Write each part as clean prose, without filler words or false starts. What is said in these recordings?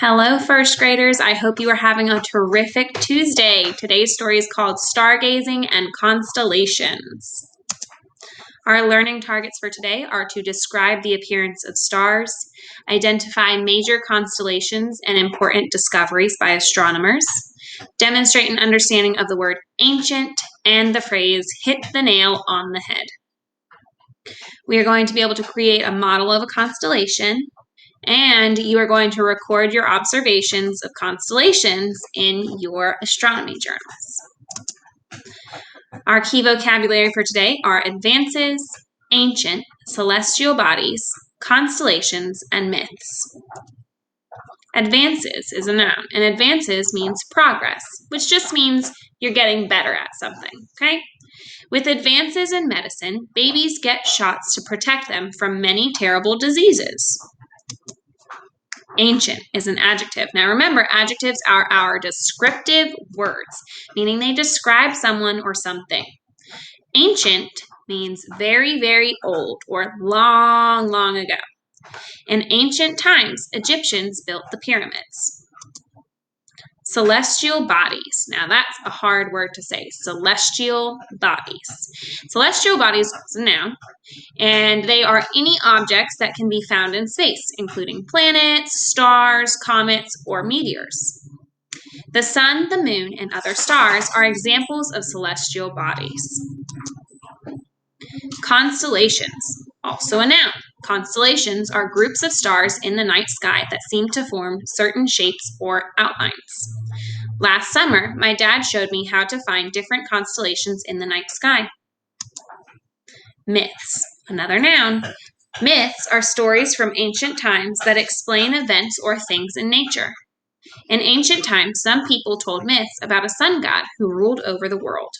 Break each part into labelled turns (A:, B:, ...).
A: Hello, first graders. I hope you are having a terrific Tuesday. Today's story is called Stargazing and Constellations. Our learning targets for today are to describe the appearance of stars, identify major constellations and important discoveries by astronomers, demonstrate an understanding of the word ancient, and the phrase hit the nail on the head. We are going to be able to create a model of a constellation, and you are going to record your observations of constellations in your astronomy journals. Our key vocabulary for today are advances, ancient, celestial bodies, constellations, and myths. Advances is a noun, and advances means progress, which just means you're getting better at something, okay? With advances in medicine, babies get shots to protect them from many terrible diseases. Ancient is an adjective. Now remember, adjectives are our descriptive words, meaning they describe someone or something. Ancient means very, very old or long, long ago. In ancient times, Egyptians built the pyramids. Celestial bodies. Now that's a hard word to say. Celestial bodies. Celestial bodies is a noun, and they are any objects that can be found in space, including planets, stars, comets, or meteors. The sun, the moon, and other stars are examples of celestial bodies. Constellations, also a noun. Constellations are groups of stars in the night sky that seem to form certain shapes or outlines. Last summer, my dad showed me how to find different constellations in the night sky. Myths, another noun. Myths are stories from ancient times that explain events or things in nature. In ancient times, some people told myths about a sun god who ruled over the world.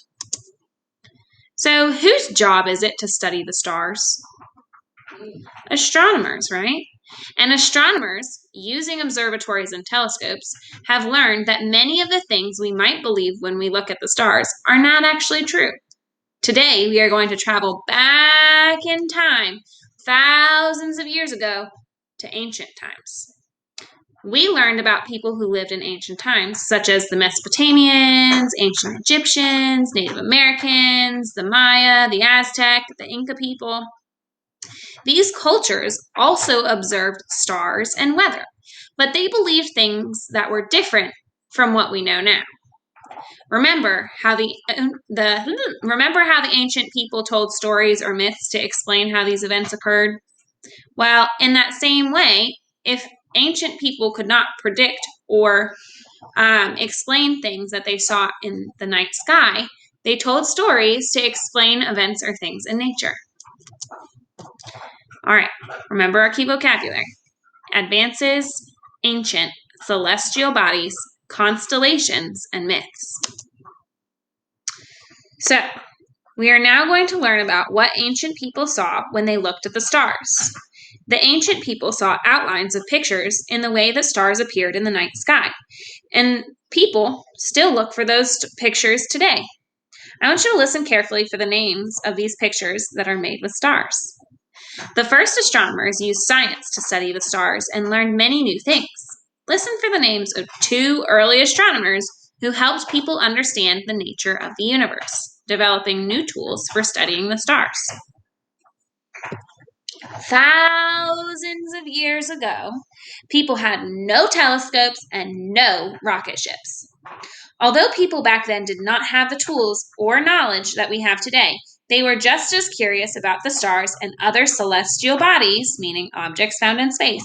A: So, whose job is it to study the stars? Astronomers, right? And astronomers, using observatories and telescopes, have learned that many of the things we might believe when we look at the stars are not actually true. Today, we are going to travel back in time, thousands of years ago, to ancient times. We learned about people who lived in ancient times, such as the Mesopotamians, ancient Egyptians, Native Americans, the Maya, the Aztec, the Inca people. These cultures also observed stars and weather, but they believed things that were different from what we know now. Remember how the ancient people told stories or myths to explain how these events occurred? Well, in that same way, if ancient people could not predict or explain things that they saw in the night sky, they told stories to explain events or things in nature. All right, remember our key vocabulary. Advances, ancient, celestial bodies, constellations, and myths. So, we are now going to learn about what ancient people saw when they looked at the stars. The ancient people saw outlines of pictures in the way that stars appeared in the night sky, and people still look for those pictures today. I want you to listen carefully for the names of these pictures that are made with stars. The first astronomers used science to study the stars and learned many new things. Listen for the names of two early astronomers who helped people understand the nature of the universe, developing new tools for studying the stars. Thousands of years ago, people had no telescopes and no rocket ships. Although people back then did not have the tools or knowledge that we have today, they were just as curious about the stars and other celestial bodies, meaning objects found in space.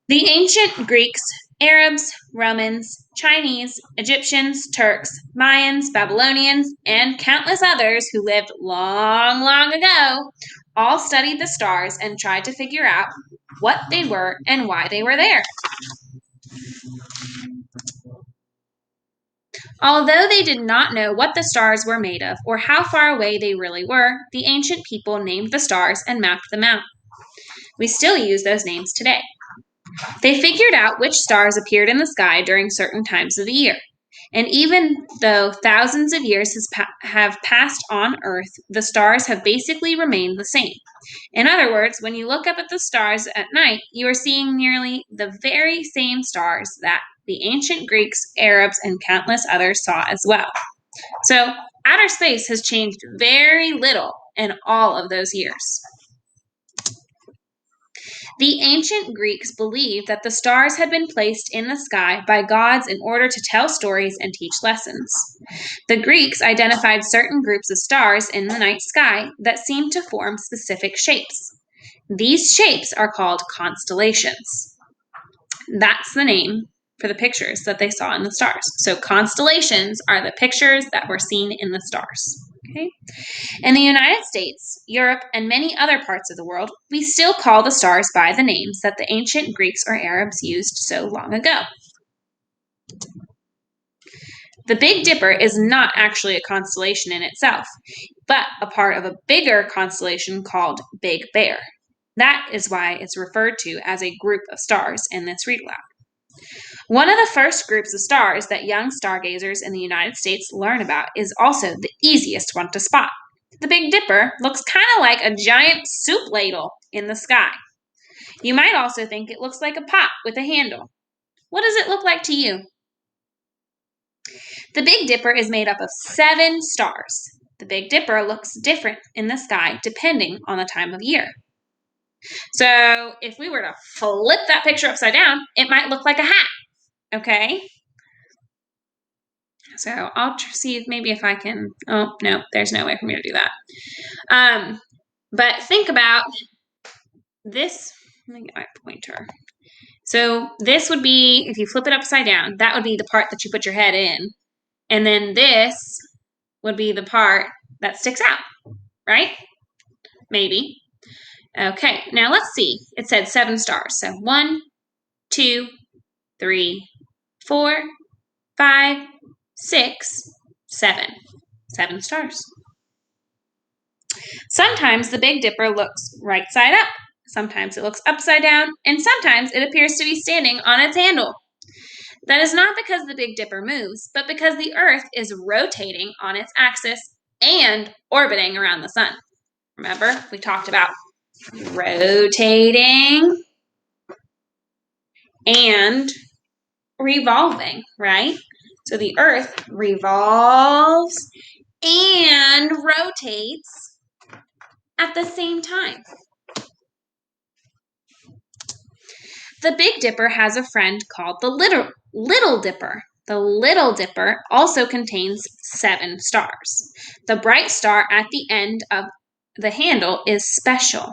A: The ancient Greeks, Arabs, Romans, Chinese, Egyptians, Turks, Mayans, Babylonians, and countless others who lived long, long ago all studied the stars and tried to figure out what they were and why they were there. Although they did not know what the stars were made of or how far away they really were, the ancient people named the stars and mapped them out. We still use those names today. They figured out which stars appeared in the sky during certain times of the year. And even though thousands of years have passed on Earth, the stars have basically remained the same. In other words, when you look up at the stars at night, you are seeing nearly the very same stars that the ancient Greeks, Arabs, and countless others saw as well. So, outer space has changed very little in all of those years. The ancient Greeks believed that the stars had been placed in the sky by gods in order to tell stories and teach lessons. The Greeks identified certain groups of stars in the night sky that seemed to form specific shapes. These shapes are called constellations. That's the name for the pictures that they saw in the stars. So constellations are the pictures that were seen in the stars. Okay? In the United States, Europe, and many other parts of the world, we still call the stars by the names that the ancient Greeks or Arabs used so long ago. The Big Dipper is not actually a constellation in itself, but a part of a bigger constellation called Big Bear. That is why it's referred to as a group of stars in this read aloud. One of the first groups of stars that young stargazers in the United States learn about is also the easiest one to spot. The Big Dipper looks kind of like a giant soup ladle in the sky. You might also think it looks like a pot with a handle. What does it look like to you? The Big Dipper is made up of 7 stars. The Big Dipper looks different in the sky depending on the time of year. So if we were to flip that picture upside down, it might look like a hat, okay? So I'll see if maybe if I can, oh, no, there's no way for me to do that. But think about this, let me get my pointer. So this would be, if you flip it upside down, that would be the part that you put your head in. And then this would be the part that sticks out, right? Maybe. Okay, now let's see. It said 7 stars. So 1, 2, 3, 4, 5, 6, 7. 7 stars. Sometimes the Big Dipper looks right side up. Sometimes it looks upside down. And sometimes it appears to be standing on its handle. That is not because the Big Dipper moves, but because the Earth is rotating on its axis and orbiting around the sun. Remember, we talked about rotating and revolving, right? So the Earth revolves and rotates at the same time. The Big Dipper has a friend called the Little Dipper. The Little Dipper also contains 7 stars. The bright star at the end of the handle is special.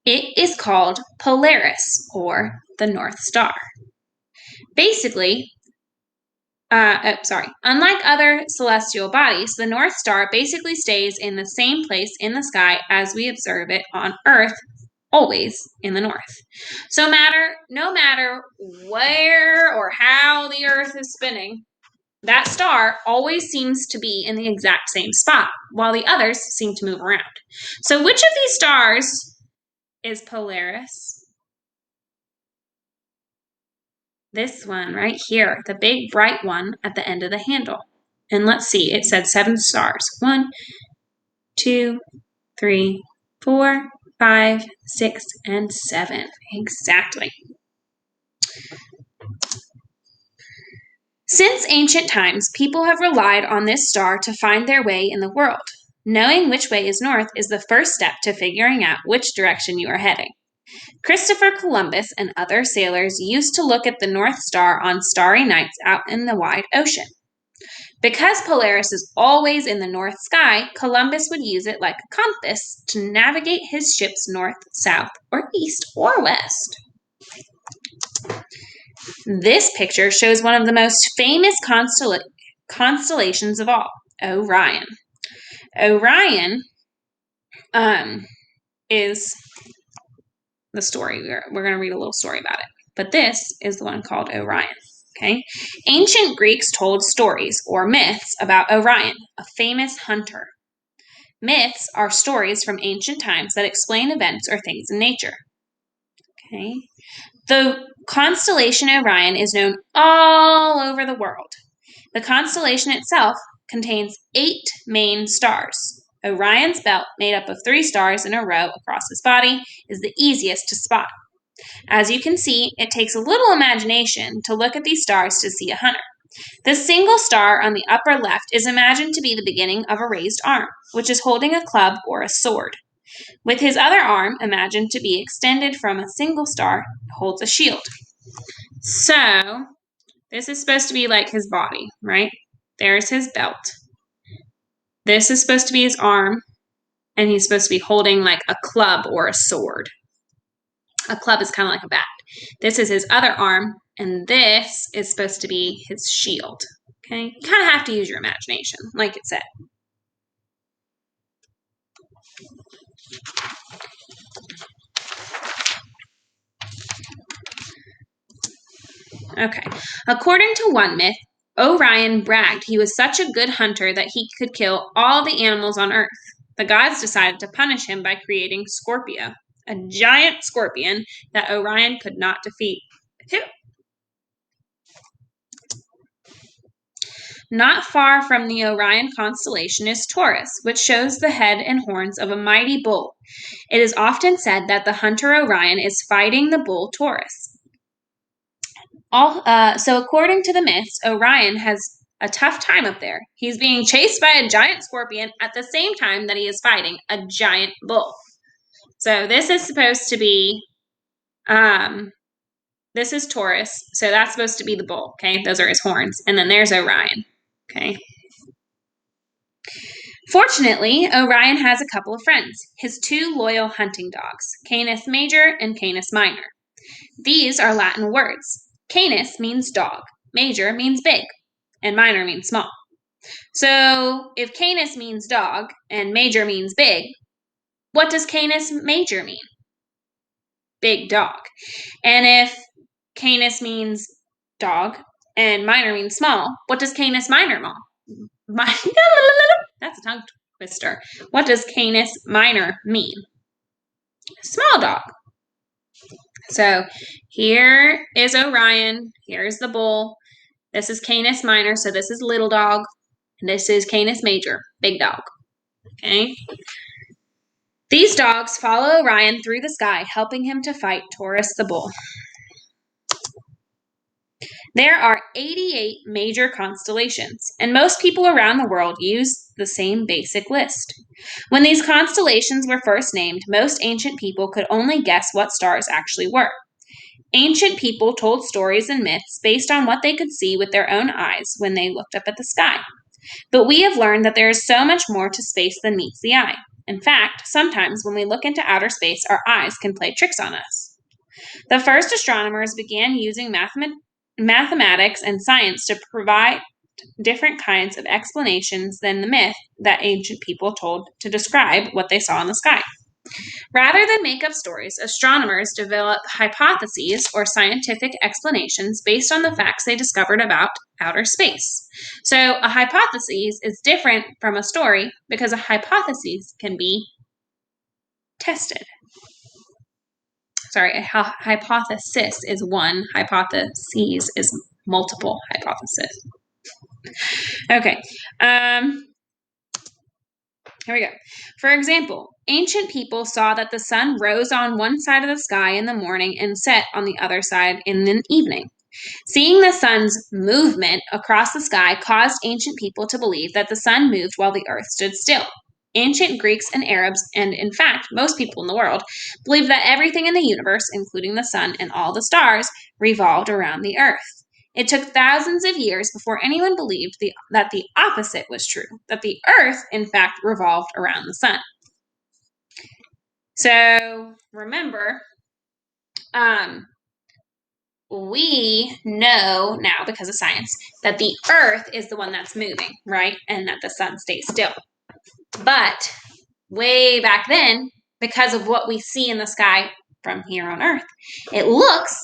A: It is called Polaris, or the North Star. Basically, unlike other celestial bodies, the North Star basically stays in the same place in the sky as we observe it on Earth, always in the north. So no matter where or how the Earth is spinning, that star always seems to be in the exact same spot, while the others seem to move around. So which of these stars is Polaris? This one right here, the big bright one at the end of the handle. And let's see, it said 7 stars. 1, 2, 3, 4, 5, 6, and 7. Exactly. Since ancient times, people have relied on this star to find their way in the world. Knowing which way is north is the first step to figuring out which direction you are heading. Christopher Columbus and other sailors used to look at the North Star on starry nights out in the wide ocean. Because Polaris is always in the north sky, Columbus would use it like a compass to navigate his ships north, south, or east, or west. This picture shows one of the most famous constellations of all, Orion. Orion is the story. We're going to read a little story about it. But this is the one called Orion. Okay? Ancient Greeks told stories or myths about Orion, a famous hunter. Myths are stories from ancient times that explain events or things in nature. Okay? The constellation Orion is known all over the world. The constellation itself contains 8 main stars. Orion's belt, made up of 3 stars in a row across his body, is the easiest to spot. As you can see, it takes a little imagination to look at these stars to see a hunter. The single star on the upper left is imagined to be the beginning of a raised arm, which is holding a club or a sword, with his other arm imagined to be extended from a single star, holds a shield. So, this is supposed to be like his body, right? There's his belt. This is supposed to be his arm, and he's supposed to be holding like a club or a sword. A club is kind of like a bat. This is his other arm, and this is supposed to be his shield. Okay? You kind of have to use your imagination, like it said. Okay. According to one myth, Orion bragged he was such a good hunter that he could kill all the animals on Earth. The gods decided to punish him by creating Scorpio, a giant scorpion that Orion could not defeat. Not far from the Orion constellation is Taurus, which shows the head and horns of a mighty bull. It is often said that the hunter Orion is fighting the bull Taurus. So according to the myths, Orion has a tough time up there. He's being chased by a giant scorpion at the same time that he is fighting a giant bull. So this is supposed to be, this is Taurus, so that's supposed to be the bull, okay? Those are his horns. And then there's Orion, okay? Fortunately, Orion has a couple of friends, his 2 loyal hunting dogs, Canis Major and Canis Minor. These are Latin words. Canis means dog, Major means big, and Minor means small. So if Canis means dog and Major means big, what does Canis Major mean? Big dog. And if Canis means dog and Minor means small, what does Canis Minor mean? That's a tongue twister. What does Canis Minor mean? Small dog. So here is Orion. Here's the bull. This is Canis Minor, so this is little dog. And this is Canis Major, big dog. Okay? These dogs follow Orion through the sky, helping him to fight Taurus the bull. There are 88 major constellations, and most people around the world use the same basic list. When these constellations were first named, most ancient people could only guess what stars actually were. Ancient people told stories and myths based on what they could see with their own eyes when they looked up at the sky. But we have learned that there is so much more to space than meets the eye. In fact, sometimes when we look into outer space, our eyes can play tricks on us. The first astronomers began using mathematics and science to provide different kinds of explanations than the myth that ancient people told to describe what they saw in the sky. Rather than make up stories, astronomers develop hypotheses or scientific explanations based on the facts they discovered about outer space. So a hypothesis is different from a story because a hypothesis can be tested. Sorry, a hypothesis is one, hypotheses is multiple hypotheses. Okay. Here we go. For example, ancient people saw that the sun rose on one side of the sky in the morning and set on the other side in the evening. Seeing the sun's movement across the sky caused ancient people to believe that the sun moved while the earth stood still. Ancient Greeks and Arabs, and in fact, most people in the world, believed that everything in the universe, including the sun and all the stars, revolved around the earth. It took thousands of years before anyone believed that the opposite was true, that the earth, in fact, revolved around the sun. So, remember, we know now, because of science, that the earth is the one that's moving, right? And that the sun stays still. But way back then, because of what we see in the sky from here on Earth, it looks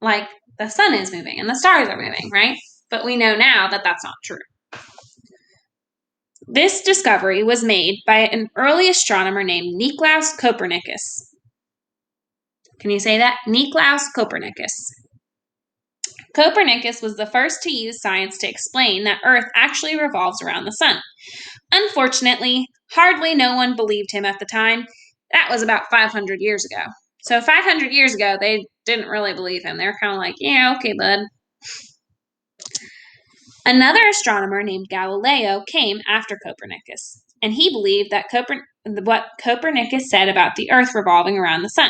A: like the sun is moving and the stars are moving, right? But we know now that that's not true. This discovery was made by an early astronomer named Nicolaus Copernicus. Can you say that? Nicolaus Copernicus. Copernicus was the first to use science to explain that Earth actually revolves around the sun. Unfortunately, hardly no one believed him at the time. That was about 500 years ago. So 500 years ago, they didn't really believe him. They were kind of like, yeah, okay, bud. Another astronomer named Galileo came after Copernicus, and he believed that what Copernicus said about the Earth revolving around the sun.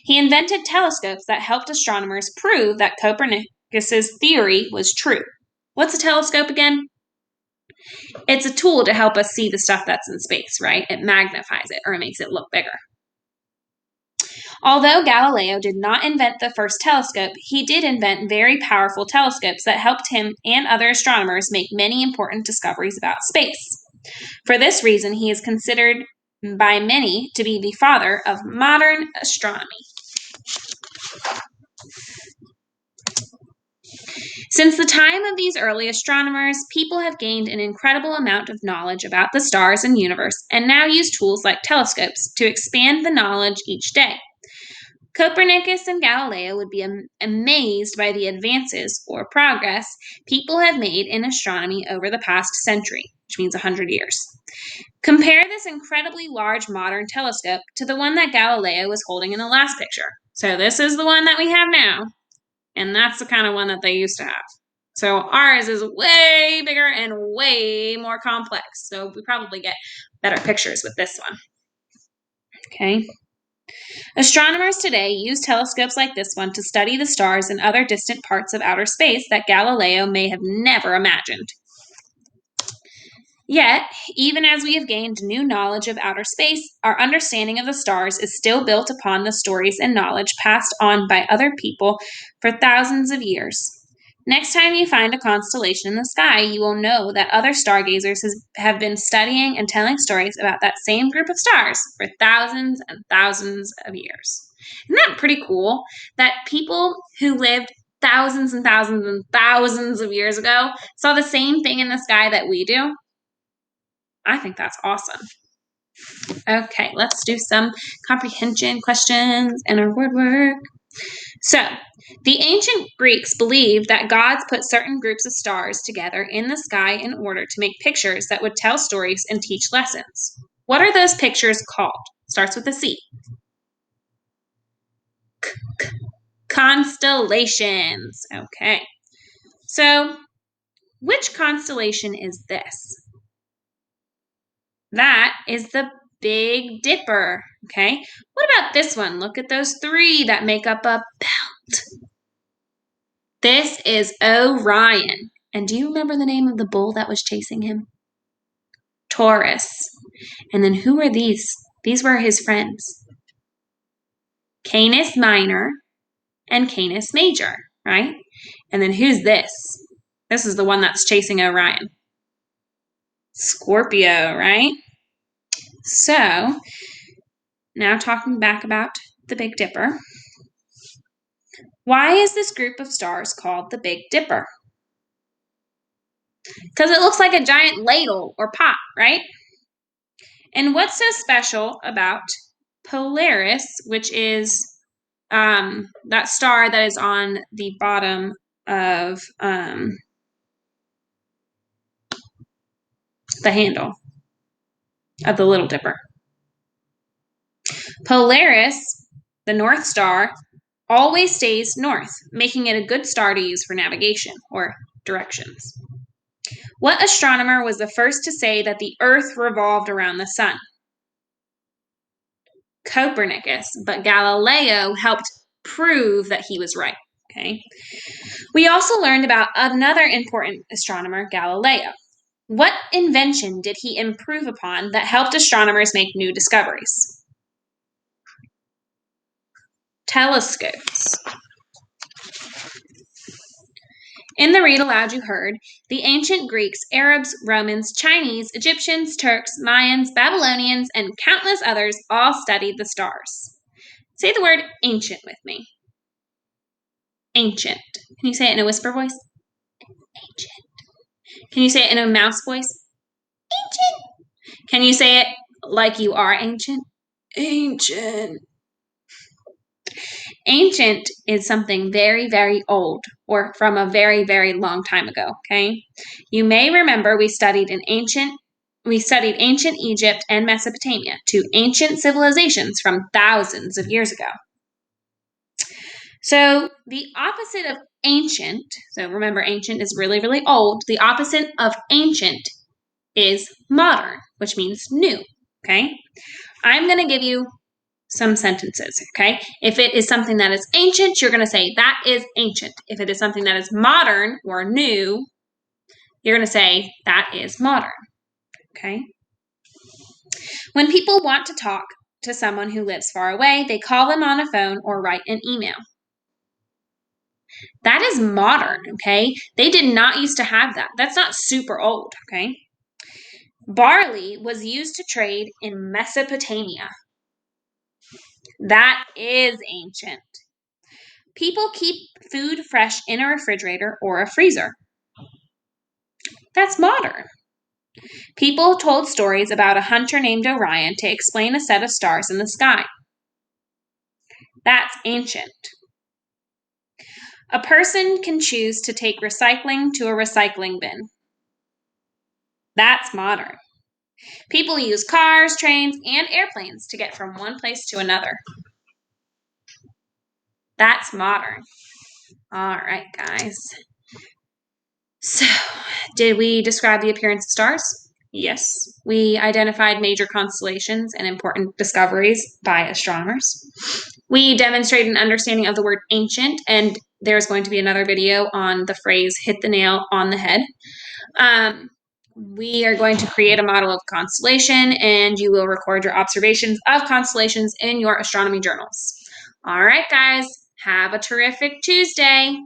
A: He invented telescopes that helped astronomers prove that Copernicus's theory was true. What's a telescope again? It's a tool to help us see the stuff that's in space, right? It magnifies it, or it makes it look bigger. Although Galileo did not invent the first telescope, he did invent very powerful telescopes that helped him and other astronomers make many important discoveries about space. For this reason, he is considered by many to be the father of modern astronomy. Since the time of these early astronomers, people have gained an incredible amount of knowledge about the stars and universe and now use tools like telescopes to expand the knowledge each day. Copernicus and Galileo would be amazed by the advances or progress people have made in astronomy over the past century, which means 100 years. Compare this incredibly large modern telescope to the one that Galileo was holding in the last picture. So this is the one that we have now, and that's the kind of one that they used to have. So ours is way bigger and way more complex. So we probably get better pictures with this one. Okay. Astronomers today use telescopes like this one to study the stars and other distant parts of outer space that Galileo may have never imagined. Yet, even as we have gained new knowledge of outer space, our understanding of the stars is still built upon the stories and knowledge passed on by other people for thousands of years. Next time you find a constellation in the sky, you will know that other stargazers have been studying and telling stories about that same group of stars for thousands and thousands of years. Isn't that pretty cool? That people who lived thousands and thousands and thousands of years ago saw the same thing in the sky that we do? I think that's awesome. Okay, let's do some comprehension questions and our word work. So, the ancient Greeks believed that gods put certain groups of stars together in the sky in order to make pictures that would tell stories and teach lessons. What are those pictures called? Starts with a C. Constellations. Okay. So, which constellation is this? That is the Big Dipper. Okay. What about this one? Look at those three that make up a belt. This is Orion. And do you remember the name of the bull that was chasing him? Taurus. And then who are these? These were his friends. Canis Minor and Canis Major, right? And then who's this? This is the one that's chasing Orion. Scorpio, right? So, now talking back about the Big Dipper. Why is this group of stars called the Big Dipper? Because it looks like a giant ladle or pot, right? And what's so special about Polaris, which is that star that is on the bottom of the handle of the Little Dipper? Polaris, the North Star, always stays north, making it a good star to use for navigation or directions. What astronomer was the first to say that the Earth revolved around the sun? Copernicus, but Galileo helped prove that he was right. Okay. We also learned about another important astronomer, Galileo. What invention did he improve upon that helped astronomers make new discoveries? Telescopes. In the read aloud you heard, the ancient Greeks, Arabs, Romans, Chinese, Egyptians, Turks, Mayans, Babylonians, and countless others all studied the stars. Say the word ancient with me. Ancient. Can you say it in a whisper voice? Ancient. Can you say it in a mouse voice? Ancient. Can you say it like you are ancient? Ancient. Ancient is something very, very old or from a very, very long time ago, okay? You may remember we studied ancient Egypt and Mesopotamia, two ancient civilizations from thousands of years ago. So the opposite of ancient, so remember ancient is really, really old. The opposite of ancient is modern, which means new, okay? I'm going to give you some sentences, okay? If it is something that is ancient, you're going to say that is ancient. If it is something that is modern or new, you're going to say that is modern, okay? When people want to talk to someone who lives far away, they call them on a phone or write an email. That is modern, okay? They did not used to have that. That's not super old, okay? Barley was used to trade in Mesopotamia. That is ancient. People keep food fresh in a refrigerator or a freezer. That's modern. People told stories about a hunter named Orion to explain a set of stars in the sky. That's ancient. A person can choose to take recycling to a recycling bin. That's modern. People use cars, trains, and airplanes to get from one place to another. That's modern. All right, guys. So, did we describe the appearance of stars? Yes. We identified major constellations and important discoveries by astronomers. We demonstrated an understanding of the word ancient, and there's going to be another video on the phrase hit the nail on the head. We are going to create a model of constellation, and you will record your observations of constellations in your astronomy journals. All right, guys, have a terrific Tuesday.